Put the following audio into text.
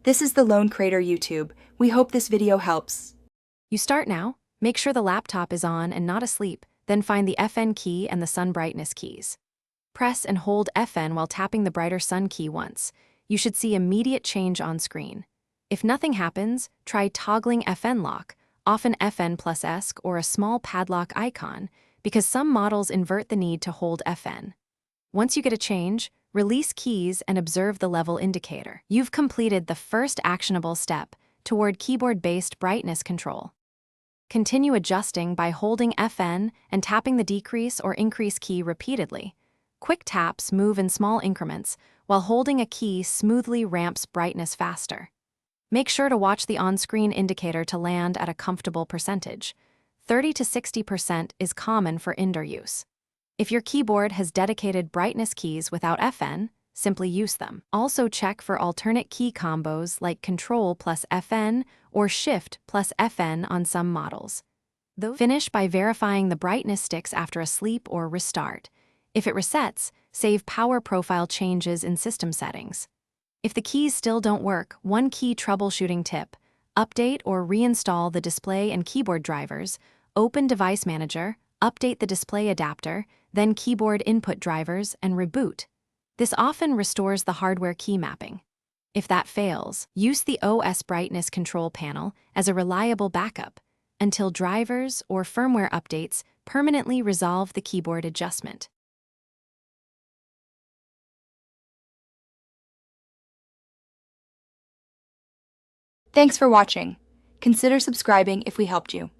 This is the Lone Crater YouTube. We hope this video helps. You start now. Make sure the laptop is on and not asleep, then find the FN key and the sun brightness keys. Press and hold FN while tapping the brighter sun key once. You should see immediate change on screen. If nothing happens, try toggling FN lock, often FN plus ESC or a small padlock icon, because some models invert the need to hold FN. Once you get a change, release keys and observe the level indicator. You've completed the first actionable step toward keyboard-based brightness control. Continue adjusting by holding FN and tapping the decrease or increase key repeatedly. Quick taps move in small increments, while holding a key smoothly ramps brightness faster. Make sure to watch the on-screen indicator to land at a comfortable percentage. 30 to 60% is common for indoor use. If your keyboard has dedicated brightness keys without FN, simply use them. Also check for alternate key combos like Control plus FN or Shift plus FN on some models. Finish by verifying the brightness sticks after a sleep or restart. If it resets, save power profile changes in system settings. If the keys still don't work, one key troubleshooting tip: update or reinstall the display and keyboard drivers, open Device Manager, update the display adapter, then keyboard input drivers, and reboot. This often restores the hardware key mapping. If that fails, use the OS brightness control panel as a reliable backup until drivers or firmware updates permanently resolve the keyboard adjustment. Thanks for watching. Consider subscribing if we helped you.